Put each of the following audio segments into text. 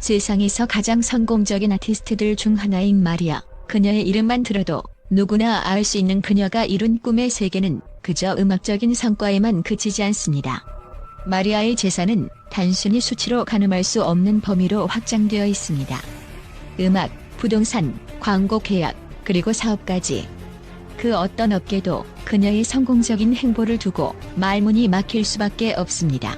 세상에서 가장 성공적인 아티스트들 중 하나인 마리아. 그녀의 이름만 들어도 누구나 알 수 있는 그녀가 이룬 꿈의 세계는 그저 음악적인 성과에만 그치지 않습니다. 마리아의 재산은 단순히 수치로 가늠할 수 없는 범위로 확장되어 있습니다. 음악, 부동산, 광고 계약, 그리고 사업까지. 그 어떤 업계도 그녀의 성공적인 행보를 두고 말문이 막힐 수밖에 없습니다.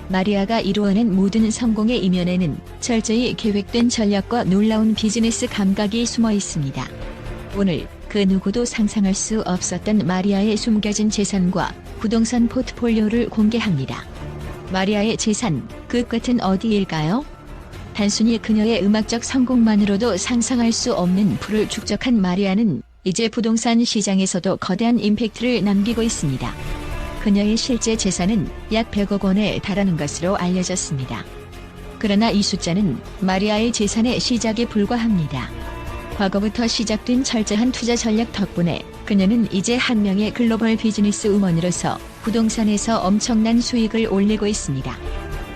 마리아가 이루어낸 모든 성공의 이면에는 철저히 계획된 전략과 놀라운 비즈니스 감각이 숨어 있습니다. 오늘 그 누구도 상상할 수 없었던 마리아의 숨겨진 재산과 부동산 포트폴리오를 공개합니다. 마리아의 재산, 그 끝은 어디일까요? 단순히 그녀의 음악적 성공만으로도 상상할 수 없는 부를 축적한 마리아는 이제 부동산 시장에서도 거대한 임팩트를 남기고 있습니다. 그녀의 실제 재산은 약 100억 원에 달하는 것으로 알려졌습니다. 그러나 이 숫자는 마리아의 재산의 시작에 불과합니다. 과거부터 시작된 철저한 투자 전략 덕분에 그녀는 이제 한 명의 글로벌 비즈니스 우먼으로서 부동산에서 엄청난 수익을 올리고 있습니다.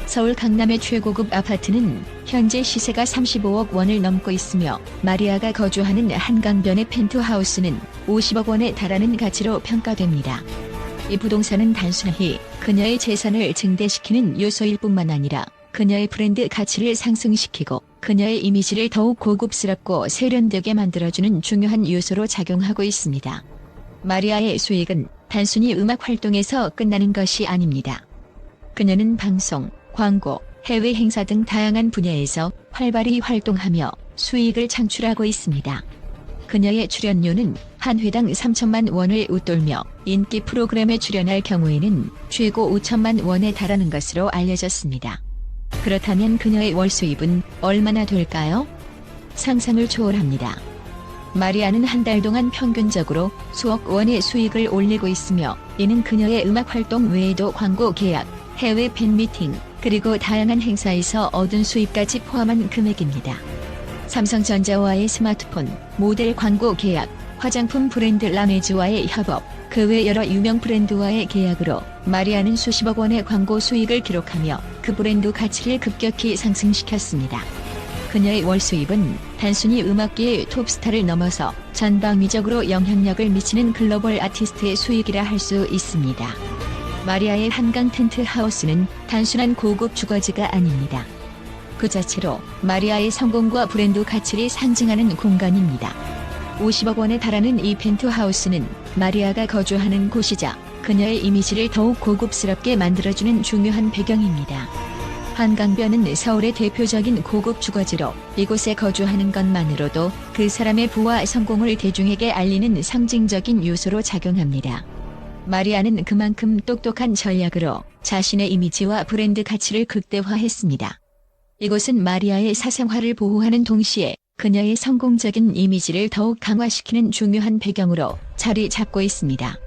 서울 강남의 최고급 아파트는 현재 시세가 35억 원을 넘고 있으며 마리아가 거주하는 한강변의 펜트하우스는 50억 원에 달하는 가치로 평가됩니다. 이 부동산은 단순히 그녀의 재산을 증대시키는 요소일 뿐만 아니라 그녀의 브랜드 가치를 상승시키고 그녀의 이미지를 더욱 고급스럽고 세련되게 만들어주는 중요한 요소로 작용하고 있습니다. 마리아의 수익은 단순히 음악 활동에서 끝나는 것이 아닙니다. 그녀는 방송, 광고, 해외 행사 등 다양한 분야에서 활발히 활동하며 수익을 창출하고 있습니다. 그녀의 출연료는 한 회당 3천만 원을 웃돌며 인기 프로그램에 출연할 경우에는 최고 5천만 원에 달하는 것으로 알려졌습니다. 그렇다면 그녀의 월 수입은 얼마나 될까요? 상상을 초월합니다. 마리아는 한 달 동안 평균적으로 수억 원의 수익을 올리고 있으며 이는 그녀의 음악 활동 외에도 광고 계약, 해외 팬미팅, 그리고 다양한 행사에서 얻은 수입까지 포함한 금액입니다. 삼성전자와의 스마트폰, 모델 광고 계약, 화장품 브랜드 라네즈와의 협업, 그 외 여러 유명 브랜드와의 계약으로 마리아는 수십억 원의 광고 수익을 기록하며 그 브랜드 가치를 급격히 상승시켰습니다. 그녀의 월 수입은 단순히 음악계의 톱스타를 넘어서 전방위적으로 영향력을 미치는 글로벌 아티스트의 수익이라 할 수 있습니다. 마리아의 한강 텐트 하우스는 단순한 고급 주거지가 아닙니다. 그 자체로 마리아의 성공과 브랜드 가치를 상징하는 공간입니다. 50억 원에 달하는 이 펜트하우스는 마리아가 거주하는 곳이자 그녀의 이미지를 더욱 고급스럽게 만들어주는 중요한 배경입니다. 한강변은 서울의 대표적인 고급 주거지로 이곳에 거주하는 것만으로도 그 사람의 부와 성공을 대중에게 알리는 상징적인 요소로 작용합니다. 마리아는 그만큼 똑똑한 전략으로 자신의 이미지와 브랜드 가치를 극대화했습니다. 이곳은 마리아의 사생활을 보호하는 동시에 그녀의 성공적인 이미지를 더욱 강화시키는 중요한 배경으로 자리 잡고 있습니다.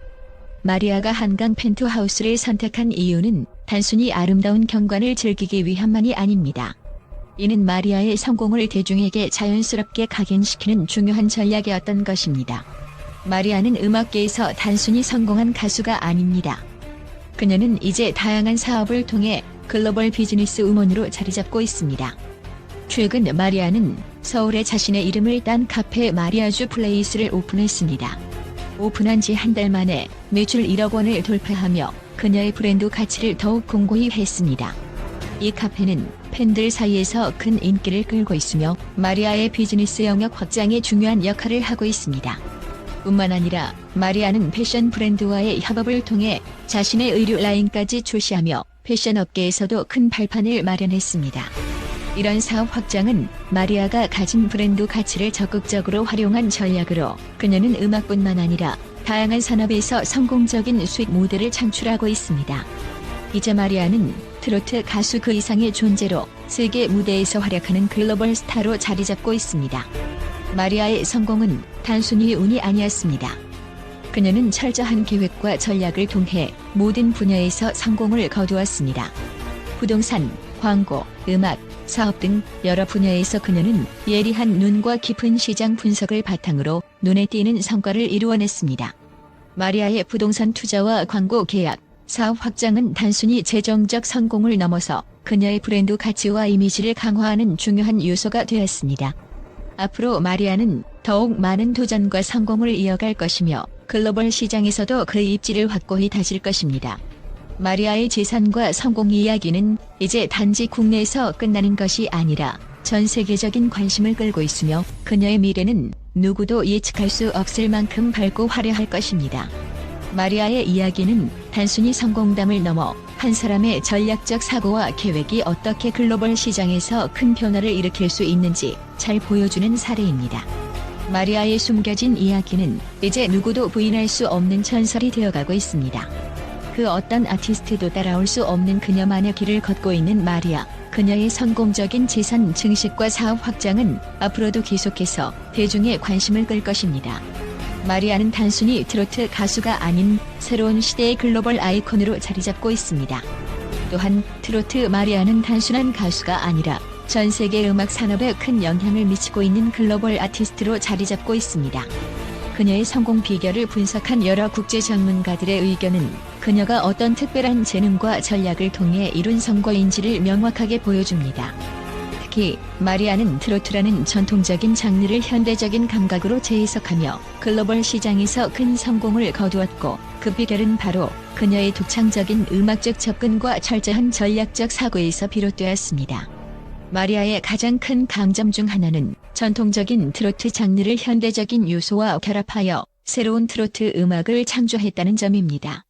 마리아가 한강 펜트하우스를 선택한 이유는 단순히 아름다운 경관을 즐기기 위함만이 아닙니다. 이는 마리아의 성공을 대중에게 자연스럽게 각인시키는 중요한 전략이었던 것입니다. 마리아는 음악계에서 단순히 성공한 가수가 아닙니다. 그녀는 이제 다양한 사업을 통해 글로벌 비즈니스 우먼으로 자리잡고 있습니다. 최근 마리아는 서울에 자신의 이름을 딴 카페 마리아주 플레이스를 오픈했습니다. 오픈한 지 한 달 만에 매출 1억 원을 돌파하며 그녀의 브랜드 가치를 더욱 공고히 했습니다. 이 카페는 팬들 사이에서 큰 인기를 끌고 있으며 마리아의 비즈니스 영역 확장에 중요한 역할을 하고 있습니다. 뿐만 아니라 마리아는 패션 브랜드와의 협업을 통해 자신의 의류 라인까지 출시하며 패션 업계에서도 큰 발판을 마련했습니다. 이런 사업 확장은 마리아가 가진 브랜드 가치를 적극적으로 활용한 전략으로 그녀는 음악뿐만 아니라 다양한 산업에서 성공적인 수익 모델을 창출하고 있습니다. 이제 마리아는 트로트 가수 그 이상의 존재로 세계 무대에서 활약하는 글로벌 스타로 자리 잡고 있습니다. 마리아의 성공은 단순히 운이 아니었습니다. 그녀는 철저한 계획과 전략을 통해 모든 분야에서 성공을 거두었습니다. 부동산, 광고, 음악, 사업 등 여러 분야에서 그녀는 예리한 눈과 깊은 시장 분석을 바탕으로 눈에 띄는 성과를 이루어냈습니다. 마리아의 부동산 투자와 광고 계약, 사업 확장은 단순히 재정적 성공을 넘어서 그녀의 브랜드 가치와 이미지를 강화하는 중요한 요소가 되었습니다. 앞으로 마리아는 더욱 많은 도전과 성공을 이어갈 것이며 글로벌 시장에서도 그의 입지를 확고히 다질 것입니다. 마리아의 재산과 성공 이야기는 이제 단지 국내에서 끝나는 것이 아니라 전 세계적인 관심을 끌고 있으며 그녀의 미래는 누구도 예측할 수 없을 만큼 밝고 화려할 것입니다. 마리아의 이야기는 단순히 성공담을 넘어 한 사람의 전략적 사고와 계획이 어떻게 글로벌 시장에서 큰 변화를 일으킬 수 있는지 잘 보여주는 사례입니다. 마리아의 숨겨진 이야기는 이제 누구도 부인할 수 없는 전설이 되어가고 있습니다. 그 어떤 아티스트도 따라올 수 없는 그녀만의 길을 걷고 있는 마리아. 그녀의 성공적인 재산 증식과 사업 확장은 앞으로도 계속해서 대중의 관심을 끌 것입니다. 마리아는 단순히 트로트 가수가 아닌 새로운 시대의 글로벌 아이콘으로 자리잡고 있습니다. 또한 트로트 마리아는 단순한 가수가 아니라 전 세계 음악 산업에 큰 영향을 미치고 있는 글로벌 아티스트로 자리잡고 있습니다. 그녀의 성공 비결을 분석한 여러 국제 전문가들의 의견은 그녀가 어떤 특별한 재능과 전략을 통해 이룬 성과인지를 명확하게 보여줍니다. 특히 마리아는 트로트라는 전통적인 장르를 현대적인 감각으로 재해석하며 글로벌 시장에서 큰 성공을 거두었고 그 비결은 바로 그녀의 독창적인 음악적 접근과 철저한 전략적 사고에서 비롯되었습니다. 마리아의 가장 큰 강점 중 하나는 전통적인 트로트 장르를 현대적인 요소와 결합하여 새로운 트로트 음악을 창조했다는 점입니다.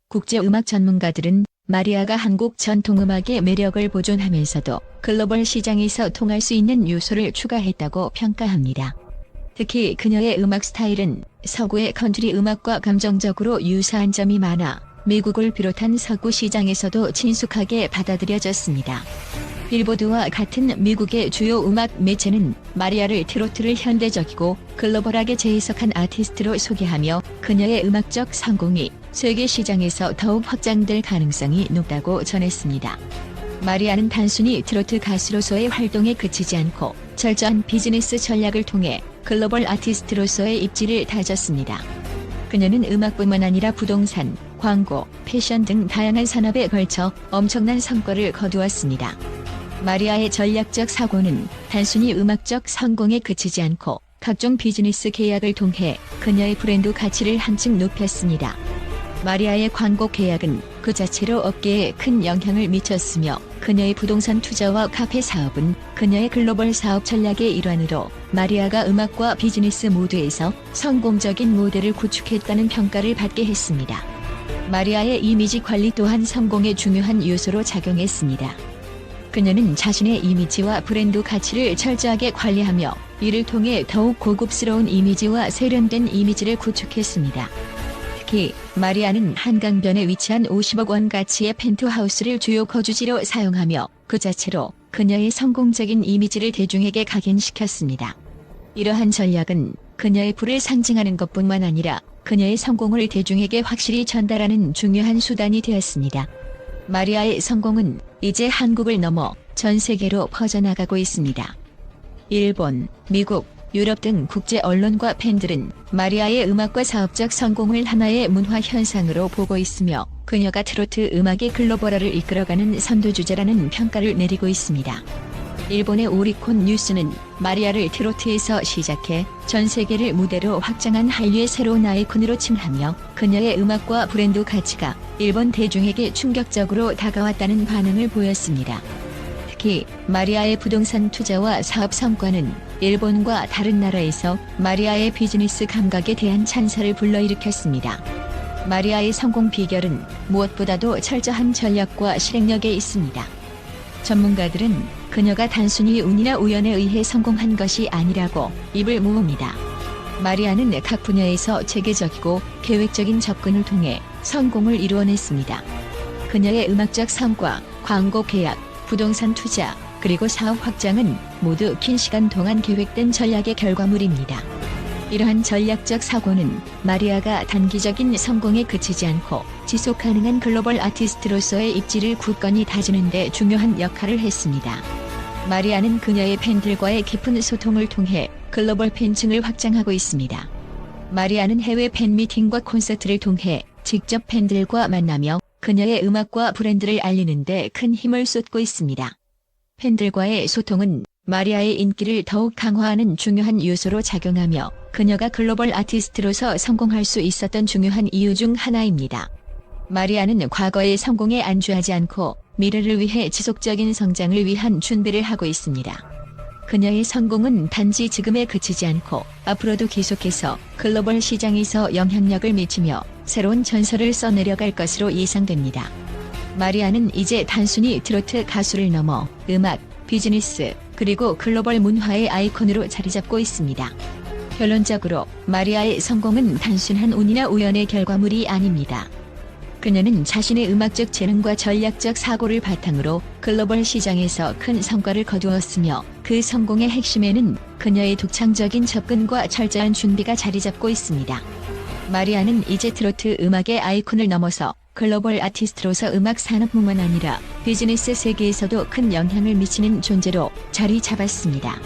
국제 음악 전문가들은 마리아가 한국 전통음악의 매력을 보존하면서도 글로벌 시장에서 통할 수 있는 요소를 추가했다고 평가합니다. 특히 그녀의 음악 스타일은 서구의 컨트리 음악과 감정적으로 유사한 점이 많아 미국을 비롯한 서구 시장에서도 친숙하게 받아들여졌습니다. 빌보드와 같은 미국의 주요 음악 매체는 마리아를 트로트를 현대적이고 글로벌하게 재해석한 아티스트로 소개하며 그녀의 음악적 성공이 세계 시장에서 더욱 확장될 가능성이 높다고 전했습니다. 마리아는 단순히 트로트 가수로서의 활동에 그치지 않고 철저한 비즈니스 전략을 통해 글로벌 아티스트로서의 입지를 다졌습니다. 그녀는 음악뿐만 아니라 부동산, 광고, 패션 등 다양한 산업에 걸쳐 엄청난 성과를 거두었습니다. 마리아의 전략적 사고는 단순히 음악적 성공에 그치지 않고 각종 비즈니스 계약을 통해 그녀의 브랜드 가치를 한층 높였습니다. 마리아의 광고 계약은 그 자체로 업계에 큰 영향을 미쳤으며 그녀의 부동산 투자와 카페 사업은 그녀의 글로벌 사업 전략의 일환으로 마리아가 음악과 비즈니스 모두에서 성공적인 모델을 구축했다는 평가를 받게 했습니다. 마리아의 이미지 관리 또한 성공의 중요한 요소로 작용했습니다. 그녀는 자신의 이미지와 브랜드 가치를 철저하게 관리하며 이를 통해 더욱 고급스러운 이미지와 세련된 이미지를 구축했습니다. 특히 마리아는 한강변에 위치한 50억 원 가치의 펜트하우스를 주요 거주지로 사용하며 그 자체로 그녀의 성공적인 이미지를 대중에게 각인시켰습니다. 이러한 전략은 그녀의 부를 상징하는 것뿐만 아니라 그녀의 성공을 대중에게 확실히 전달하는 중요한 수단이 되었습니다. 마리아의 성공은 이제 한국을 넘어 전 세계로 퍼져나가고 있습니다. 일본, 미국, 유럽 등 국제 언론과 팬들은 마리아의 음악과 사업적 성공을 하나의 문화 현상으로 보고 있으며 그녀가 트로트 음악의 글로벌화를 이끌어가는 선두주자라는 평가를 내리고 있습니다. 일본의 오리콘 뉴스는 마리아를 트로트에서 시작해 전 세계를 무대로 확장한 한류의 새로운 아이콘으로 칭하며 그녀의 음악과 브랜드 가치가 일본 대중에게 충격적으로 다가왔다는 반응을 보였습니다. 특히 마리아의 부동산 투자와 사업 성과는 일본과 다른 나라에서 마리아의 비즈니스 감각에 대한 찬사를 불러일으켰습니다. 마리아의 성공 비결은 무엇보다도 철저한 전략과 실행력에 있습니다. 전문가들은 그녀가 단순히 운이나 우연에 의해 성공한 것이 아니라고 입을 모읍니다. 마리아는 각 분야에서 체계적이고 계획적인 접근을 통해 성공을 이루어냈습니다. 그녀의 음악적 성과, 광고 계약, 부동산 투자, 그리고 사업 확장은 모두 긴 시간 동안 계획된 전략의 결과물입니다. 이러한 전략적 사고는 마리아가 단기적인 성공에 그치지 않고 지속 가능한 글로벌 아티스트로서의 입지를 굳건히 다지는 데 중요한 역할을 했습니다. 마리아는 그녀의 팬들과의 깊은 소통을 통해 글로벌 팬층을 확장하고 있습니다. 마리아는 해외 팬미팅과 콘서트를 통해 직접 팬들과 만나며 그녀의 음악과 브랜드를 알리는 데 큰 힘을 쏟고 있습니다. 팬들과의 소통은 마리아의 인기를 더욱 강화하는 중요한 요소로 작용하며 그녀가 글로벌 아티스트로서 성공할 수 있었던 중요한 이유 중 하나입니다. 마리아는 과거의 성공에 안주하지 않고 미래를 위해 지속적인 성장을 위한 준비를 하고 있습니다. 그녀의 성공은 단지 지금에 그치지 않고 앞으로도 계속해서 글로벌 시장에서 영향력을 미치며 새로운 전설을 써내려갈 것으로 예상됩니다. 마리아는 이제 단순히 트로트 가수를 넘어 음악, 비즈니스, 그리고 글로벌 문화의 아이콘으로 자리잡고 있습니다. 결론적으로 마리아의 성공은 단순한 운이나 우연의 결과물이 아닙니다. 그녀는 자신의 음악적 재능과 전략적 사고를 바탕으로 글로벌 시장에서 큰 성과를 거두었으며 그 성공의 핵심에는 그녀의 독창적인 접근과 철저한 준비가 자리잡고 있습니다. 마리아는 이제 트로트 음악의 아이콘을 넘어서 글로벌 아티스트로서 음악 산업뿐만 아니라 비즈니스 세계에서도 큰 영향을 미치는 존재로 자리 잡았습니다.